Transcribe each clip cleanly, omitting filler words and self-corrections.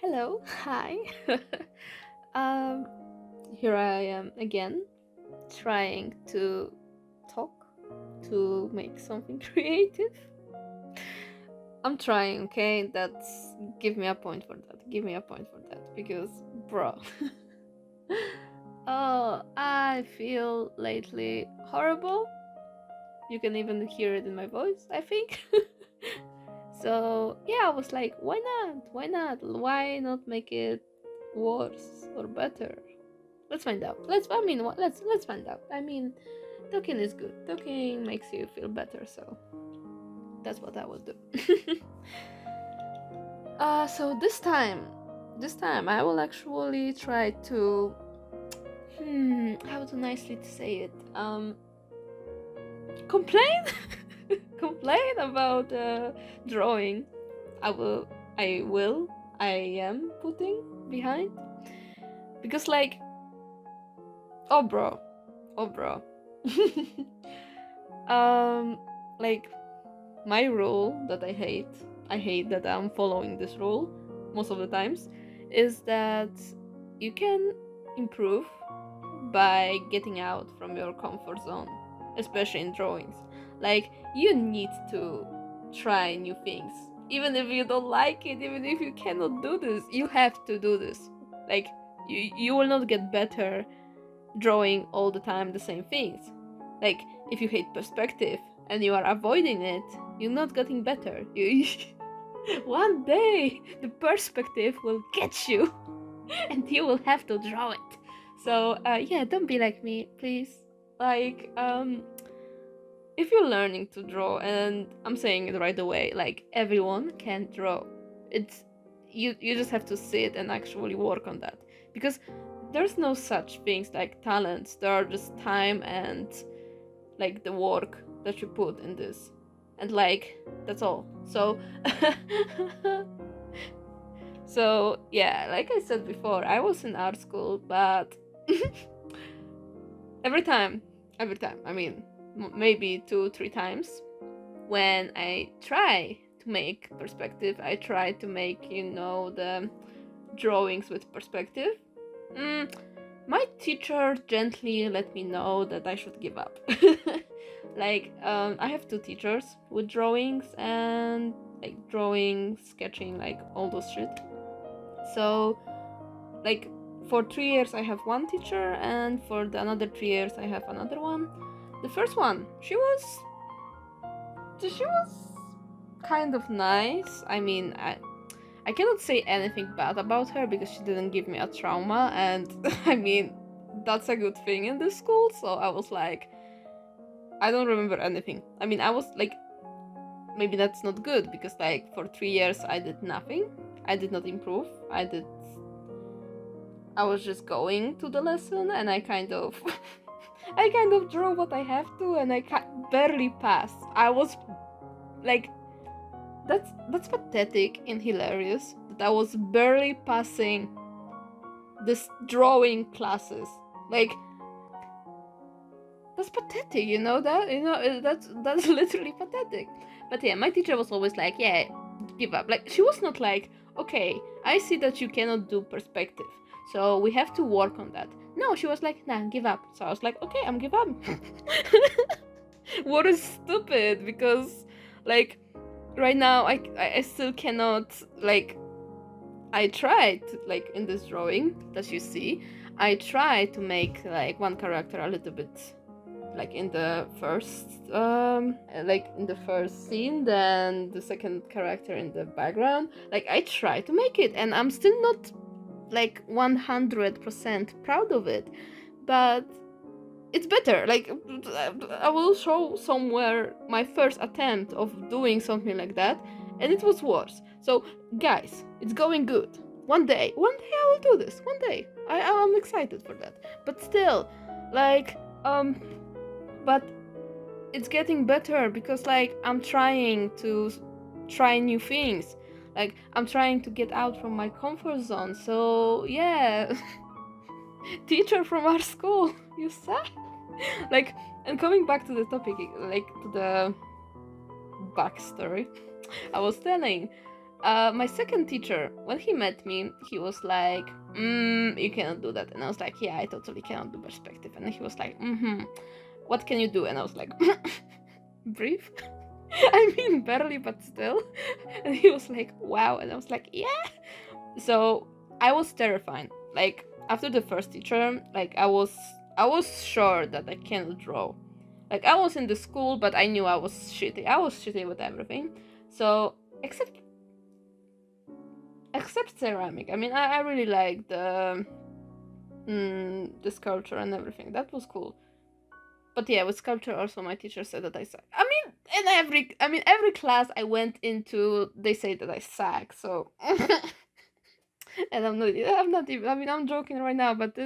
Hello, hi. um, Here I am again, trying to talk, to make something creative. I'm trying, okay? Give me a point for that. Give me a point for that, because, bro. Oh, I feel lately horrible. You can even hear it in my voice, I think. So yeah, I was like, why not? Why not? Why not make it worse or better? Let's find out. Let's find out. I mean, talking is good. Talking makes you feel better, so that's what I will do. So this time I will actually try to how to nicely to say it. Complain, complain about drawing. I will, I will, I am putting behind, because like, oh bro, oh bro. um, like, my rule that I hate that I'm following this rule most of the times, is that you can improve by getting out from your comfort zone, especially in drawings. Like, you need to try new things. Even if you don't like it, even if you cannot do this, you have to do this. Like, you will not get better drawing all the time the same things. Like, if you hate perspective and you are avoiding it, you're not getting better. One day the perspective will get you and you will have to draw it. So yeah, don't be like me, please. Like, if you're learning to draw, and I'm saying it right away, like, everyone can draw. It's, you just have to sit and actually work on that, because there's no such things like talents. There are just time and like the work that you put in this, and like, that's all. So so yeah, like I said before, I was in art school, but every time, I mean, maybe 2-3 times, when I try to make perspective, I try to make, the drawings with perspective, my teacher gently let me know that I should give up. Like, I have two teachers with drawings, and like drawing, sketching, like all those shit. So, like, for 3 years I have one teacher, and for the another 3 years I have another one. The first one, she was kind of nice. I mean, I cannot say anything bad about her, because she didn't give me a trauma, and I mean, that's a good thing in this school. So I was like, I don't remember anything. I mean, I was like, maybe that's not good, because like for 3 years I did nothing. I did not improve. I was just going to the lesson, and I kind of I kind of draw what I have to, and I barely passed. I was like, that's pathetic and hilarious that I was barely passing this drawing classes. Like, that's pathetic, that's literally pathetic. But yeah, my teacher was always like, yeah, give up. Like, she was not like, okay, I see that you cannot do perspective, so we have to work on that. No, she was like, nah, give up. So I was like, okay, I'm give up. What is stupid, because like, right now I still cannot, like, I tried, like, in this drawing that you see, I tried to make like one character a little bit like in the first scene, then the second character in the background. Like, I tried to make it, and I'm still not like 100% proud of it, but it's better. Like, I will show somewhere my first attempt of doing something like that, and it was worse. So guys, it's going good. One day I will do this. One day I'm excited for that. But still, like, but it's getting better, because like, I'm trying to try new things. Like, I'm trying to get out from my comfort zone. So yeah. Teacher from our school, you suck. Like, and coming back to the topic, like, to the backstory I was telling, My second teacher, when he met me, he was like, you cannot do that. And I was like, yeah, I totally cannot do perspective. And he was like, what can you do? And I was like, breathe. I mean, barely, but still. And he was like, wow. And I was like, yeah. So I was terrified. Like, after the first teacher, like, I was sure that I cannot draw. Like, I was in the school, but I knew I was shitty. I was shitty with everything. So, except ceramic. I mean, I really liked the sculpture and everything. That was cool. But yeah, with sculpture also my teacher said that I suck. I mean, every class I went into, they say that I suck. So, and I'm not even. I mean, I'm joking right now, but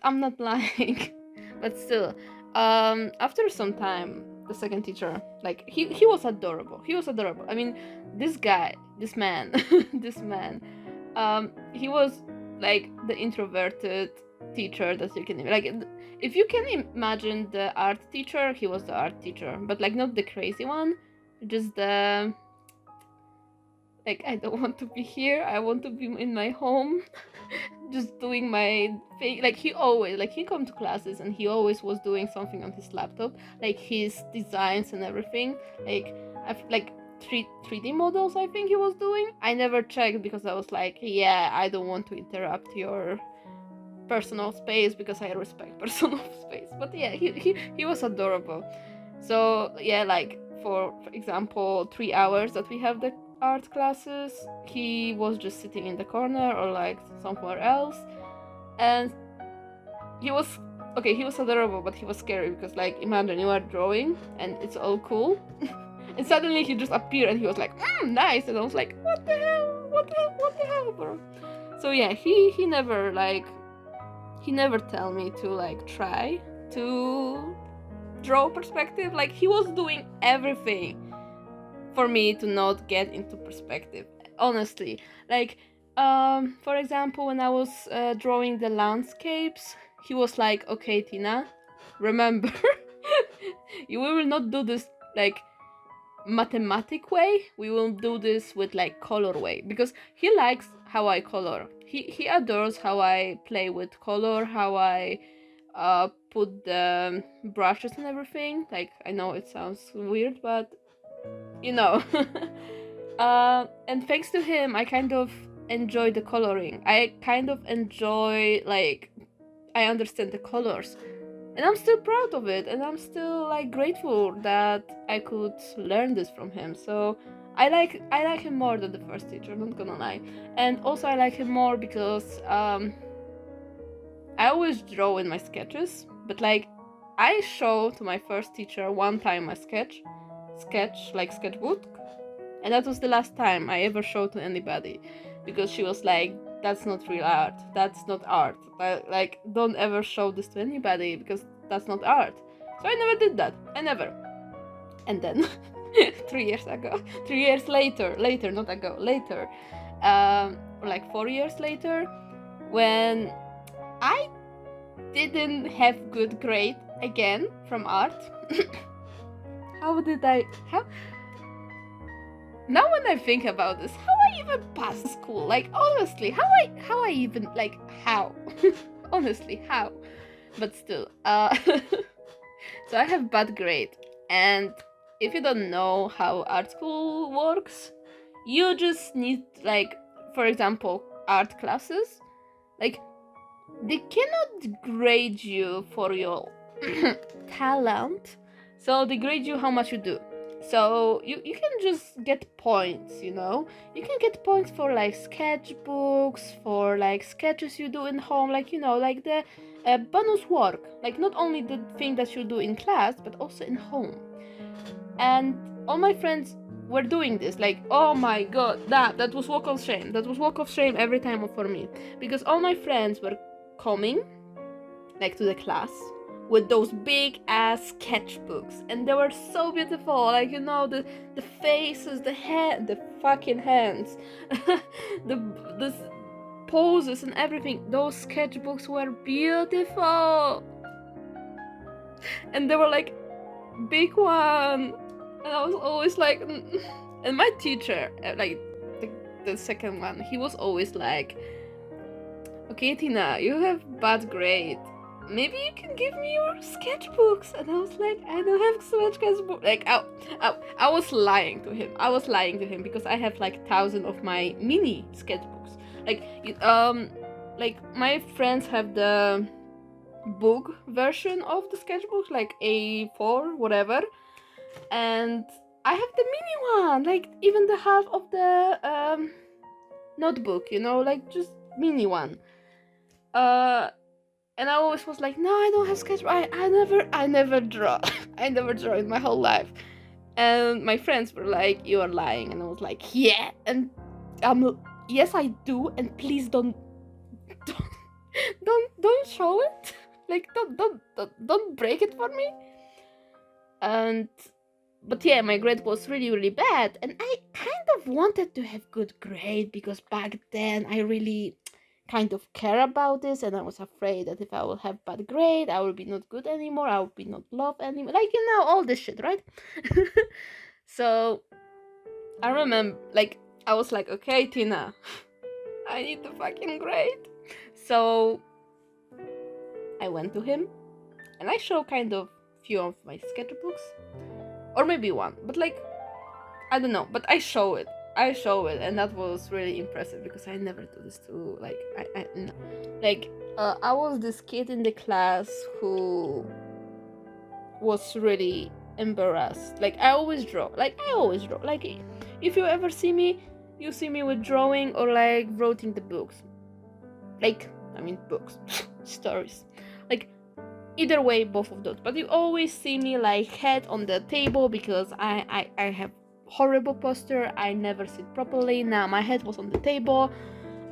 I'm not lying. But still, after some time, the second teacher, like he was adorable. He was adorable. I mean, this man, this man, he was like the introverted teacher that you can like. If you can imagine the art teacher, he was the art teacher, but like not the crazy one, just the like, I don't want to be here, I want to be in my home, just doing my thing. Like, he always, like, he come to classes and he always was doing something on his laptop, like his designs and everything. Like, like 3D models, I think he was doing. I never checked because I was like, yeah, I don't want to interrupt your personal space because I respect personal space. But yeah, he was adorable. So yeah, like for example, 3 hours that we have the art classes, he was just sitting in the corner or like somewhere else, and he was adorable, but he was scary because, like, imagine you are drawing and it's all cool and suddenly he just appeared and he was like, nice, and I was like, what the hell, bro. So yeah, he never tell me to like try to draw perspective. Like, he was doing everything for me to not get into perspective, honestly. Like, for example, when I was drawing the landscapes, he was like, okay, Tina, remember, we will not do this like mathematic way, we will do this with like color way, because he likes how I color. He adores how I play with color, how I put the brushes and everything. Like, I know it sounds weird, but you know. And thanks to him, I kind of enjoy the coloring. I kind of enjoy, like, I understand the colors. And I'm still proud of it, and I'm still like grateful that I could learn this from him. So I like him more than the first teacher, not gonna lie. And also I like him more because I always draw in my sketches, but like, I show to my first teacher one time my sketch like sketchbook, and that was the last time I ever showed to anybody, because she was like, that's not real art, that's not art, like, don't ever show this to anybody because that's not art. So I never did that, and then 3 years later, like 4 years later, when I didn't have good grade again from art. Now when I think about this, how I even passed school? Like, honestly, how I even, like, how? Honestly, how? But still, so I have bad grade, and if you don't know how art school works, you just need, like, for example, art classes, like, they cannot grade you for your talent, so they grade you how much you do. So you can just get points, you know? You can get points for like sketchbooks, for like sketches you do in home, like, you know, like the bonus work. Like, not only the thing that you do in class, but also in home. And all my friends were doing this. Like, oh my god, that was walk of shame. That was walk of shame every time for me. Because all my friends were coming, like, to the class with those big ass sketchbooks, and they were so beautiful, like, you know, the faces, the fucking hands, the poses and everything. Those sketchbooks were beautiful, and they were like big one, and I was always like, And my teacher, like the second one, he was always like, okay, Tina, you have bad grade. Maybe you can give me your sketchbooks. And I was like, I don't have sketchbooks. Like, I was lying to him. I was lying to him because I have like 1,000 of my mini sketchbooks. Like my friends have the book version of the sketchbooks, like A4, whatever. And I have the mini one, like even the half of the notebook, like just mini one. And I always was like, no, I don't have sketchbook. I never draw. I never draw in my whole life. And my friends were like, you are lying. And I was like, yeah. And yes, I do. And please don't show it. Like, don't break it for me. But yeah, my grade was really, really bad. And I kind of wanted to have good grade because back then I really kind of care about this, and I was afraid that if I will have bad grade, I will be not good anymore, I will be not loved anymore, like, all this shit, right? So I remember, like, I was like, okay, Tina, I need the fucking grade. So I went to him and I show kind of few of my sketchbooks, or maybe one, but like, I don't know, but I show it, and that was really impressive because I never do this to, like, I was this kid in the class who was really embarrassed. Like, I always draw. Like, if you ever see me, you see me with drawing or like writing the books. Like, I mean, books, stories. Like, either way, both of those. But you always see me like head on the table because I have horrible posture. I never sit properly. Now my head was on the table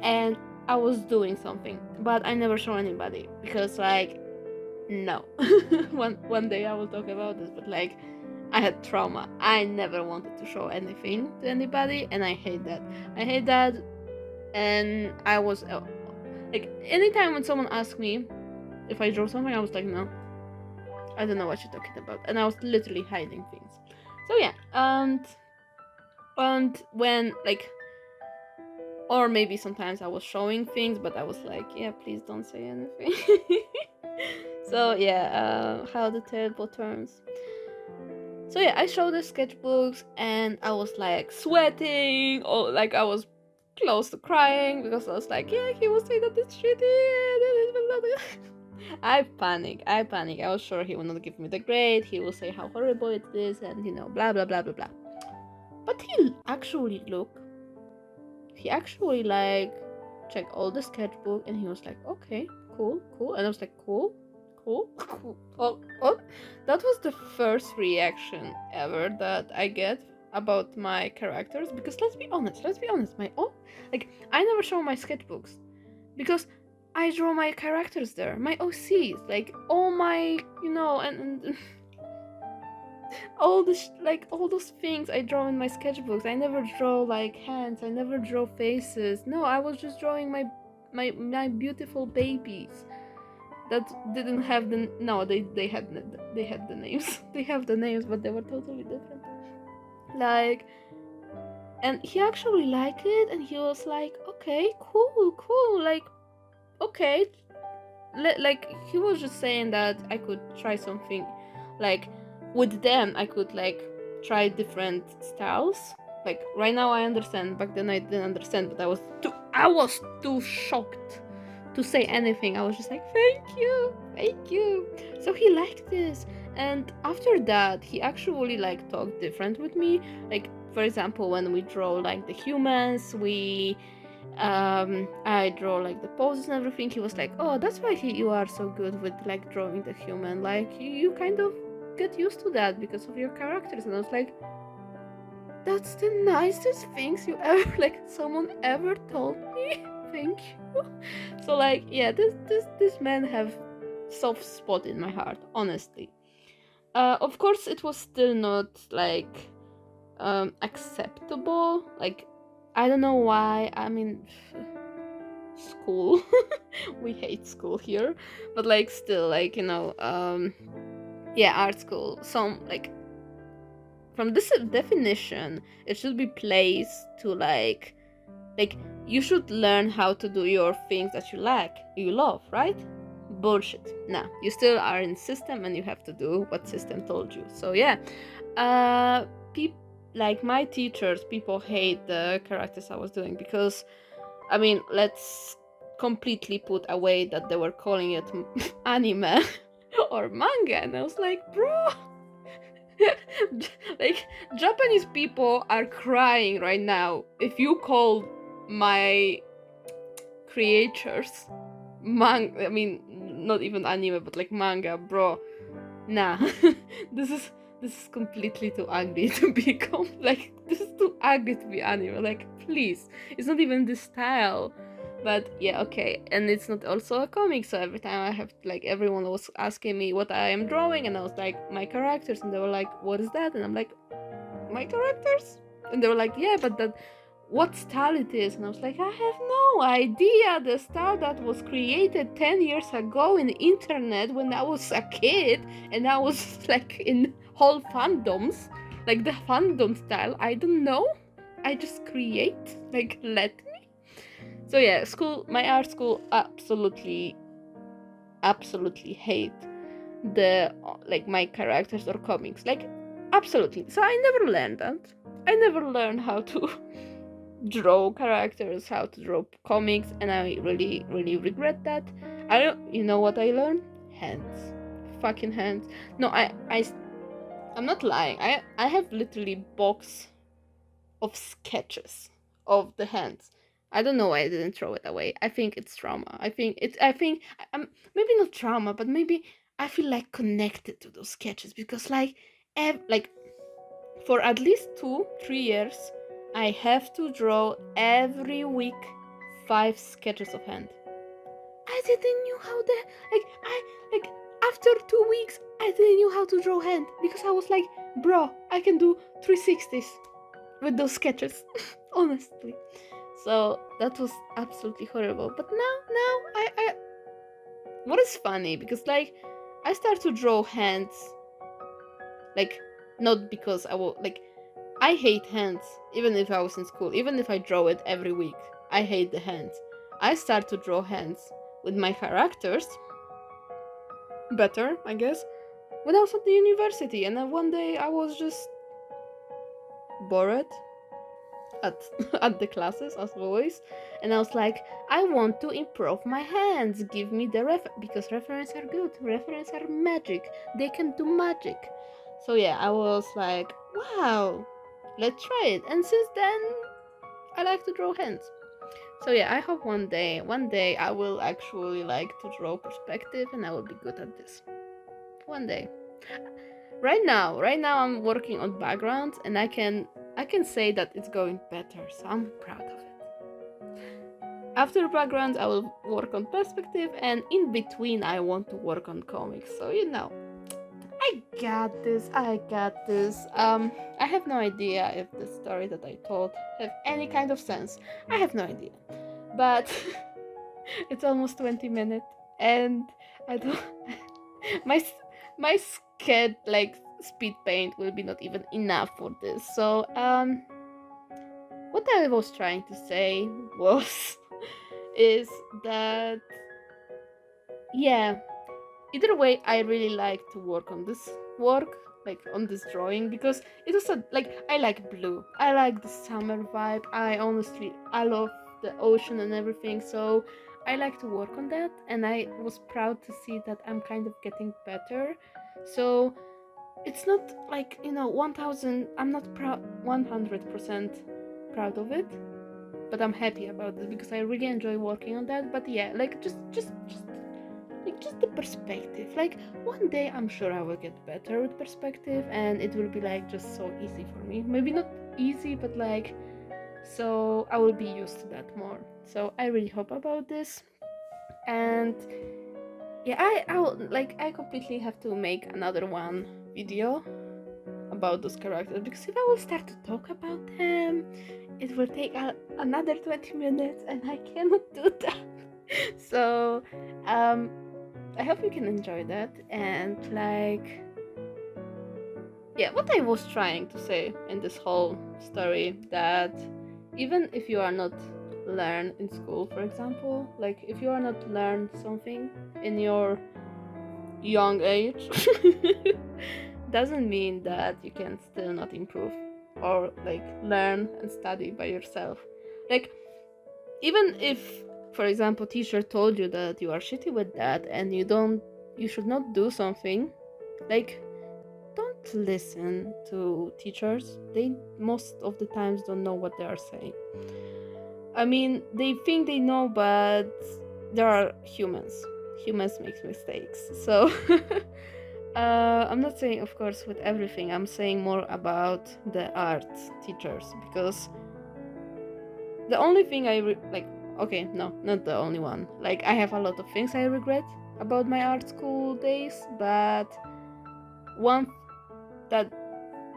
and I was doing something, but I never show anybody because, like, no. one day I will talk about this, but like, I had trauma. I never wanted to show anything to anybody, and I hate that. And I was like, anytime when someone asked me if I draw something, I was like, no, I don't know what you're talking about, and I was literally hiding things. So yeah, and when, like, or maybe sometimes I was showing things, but I was like, yeah, please don't say anything. So yeah, how the table turns. So yeah, I showed the sketchbooks and I was like sweating, or like I was close to crying because I was like, yeah, he will say that it's shitty. I panic. I was sure he will not give me the grade. He will say how horrible it is and blah blah blah blah blah. But he actually like checked all the sketchbook and he was like, okay, cool. And I was like, cool. Oh, that was the first reaction ever that I get about my characters, because let's be honest, I never show my sketchbooks because I draw my characters there, my OCs, like all my, and all those things I draw in my sketchbooks. I never draw like hands, I never draw faces. No, I was just drawing my beautiful babies that didn't have the they had the names. They have the names, but they were totally different. Like, and he actually liked it, and he was like, okay, cool, like, okay, like, he was just saying that I could try something, like, with them I could like try different styles. Like, right now I understand, back then I didn't understand, but I was too shocked to say anything. I was just like, thank you. So he liked this, and after that he actually like talked different with me. Like, for example, when we draw like the humans, I draw like the poses and everything, he was like, oh, that's why you are so good with like drawing the human, like you kind of get used to that because of your characters. And I was like, that's the nicest things you ever like someone ever told me. Thank you. So like, yeah, this man have soft spot in my heart, honestly. Of course it was still not like acceptable. Like, I don't know why. I mean, school. We hate school here, but like still, like, yeah, art school, some like from this definition, it should be placed to like you should learn how to do your things that you love, right? Bullshit. Nah, you still are in system and you have to do what system told you. So yeah, people like my teachers, people hate the characters I was doing because, I mean, let's completely put away that they were calling it anime or manga, and I was like, bro. Like, Japanese people are crying right now if you call my creators I mean, not even anime, but like manga, bro. Nah. this is completely too ugly to be like, this is too ugly to be anime. Like, please, it's not even this style. But yeah, okay, and it's not also a comic, so every time I have like, everyone was asking me what I am drawing, and I was like, my characters, and they were like, what is that? And I'm like, my characters? And they were like, yeah, but that what style it is. And I was like, I have no idea. The style that was created 10 years ago in the internet when I was a kid and I was like in whole fandoms, like the fandom style, I don't know. I just create, like, let me. So yeah, my art school absolutely hate the like my characters or comics, like, absolutely. So I never learned that. I never learned how to draw characters, how to draw comics, and I really regret that. You know what I learned? Hands. Fucking hands. No, I'm not lying. I have literally box of sketches of the hands. I don't know why I didn't throw it away. I think it's trauma. I think I'm maybe not trauma, but maybe I feel like connected to those sketches because like for at least 2-3 years I have to draw every week 5 sketches of hand. I didn't knew how the like after 2 weeks I didn't know how to draw hand because I was like, bro, I can do 360s with those sketches. Honestly. So that was absolutely horrible. But now I what is funny because like I start to draw hands like not because I will like I hate hands, even if I was in school, even if I draw it every week. I hate the hands. I start to draw hands with my characters better, I guess, when I was at the university. And then one day I was just bored at, at the classes, as always. And I was like, I want to improve my hands. Give me the because references are good. References are magic. They can do magic. So yeah, I was like, wow, let's try it. And since then, I like to draw hands. So yeah, I hope one day I will actually like to draw perspective and I will be good at this. One day. Right now I'm working on backgrounds and I can say that it's going better, so I'm proud of it. After backgrounds, I will work on perspective, and in between I want to work on comics. So I got this. I have no idea if the story that I told have any kind of sense. I have no idea. But it's almost 20 minutes and I don't my sketch like speed paint will be not even enough for this. So what I was trying to say was is that yeah, either way I really like to work on this like on this drawing because it was I like blue, I like the summer vibe, I love the ocean and everything, so I like to work on that, and I was proud to see that I'm kind of getting better. So it's not like 1000, I'm not 100% proud of it, but I'm happy about it because I really enjoy working on that. But yeah, like just the perspective, like one day I'm sure I will get better with perspective and it will be like just so easy for me, maybe not easy, but like, so I will be used to that more. So I really hope about this. And yeah, I completely have to make another one video about those characters because if I will start to talk about them, it will take another 20 minutes and I cannot do that. So I hope you can enjoy that, and like yeah, what I was trying to say in this whole story, that even if you are not learn in school, for example, like if you are not learn something in your young age, doesn't mean that you can still not improve or like learn and study by yourself. Like even if, for example, teacher told you that you are shitty with that and you should not do something, like don't listen to teachers. They most of the times don't know what they are saying. I mean, they think they know, but there are humans. Humans make mistakes. So I'm not saying, of course, with everything. I'm saying more about the art teachers, because the only thing like, okay, no, not the only one. Like, I have a lot of things I regret about my art school days, but one that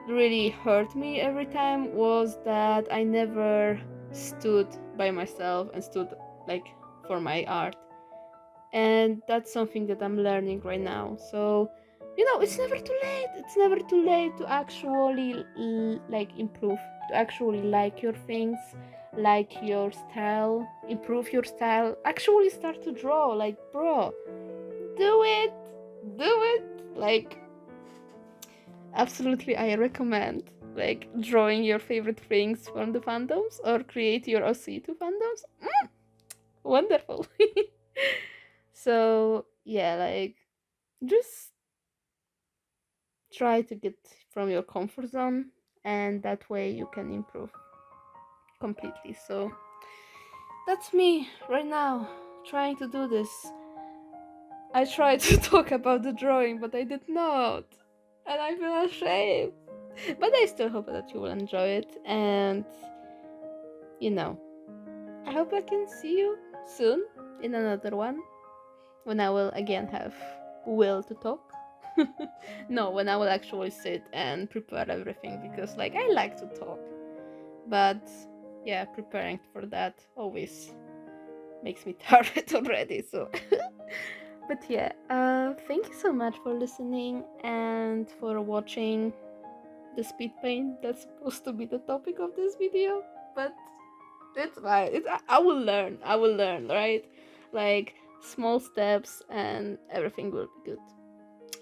really hurt me every time was that I never stood by myself and stood like for my art. And that's something that I'm learning right now. So, it's never too late. It's never too late to actually like improve, to actually like your things, like your style, improve your style, actually start to draw. Like, bro, do it, do it. Like, absolutely, I recommend like drawing your favorite things from the fandoms or create your OC to fandoms. Wonderful. So yeah, like just try to get from your comfort zone, and that way you can improve completely. So that's me right now trying to do this. I tried to talk about the drawing, but I did not, and I feel ashamed. But I still hope that you will enjoy it, and I hope I can see you soon in another one, when I will again have will to talk. No, when I will actually sit and prepare everything, because like I like to talk, but yeah, preparing for that always makes me tired already. So but yeah, thank you so much for listening and for watching the speed paint. That's supposed to be the topic of this video, but it's fine. I will learn. I will learn, right? Like small steps and everything will be good.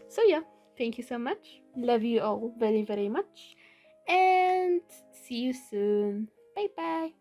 So yeah, thank you so much. Love you all very, very much. And see you soon. Bye bye.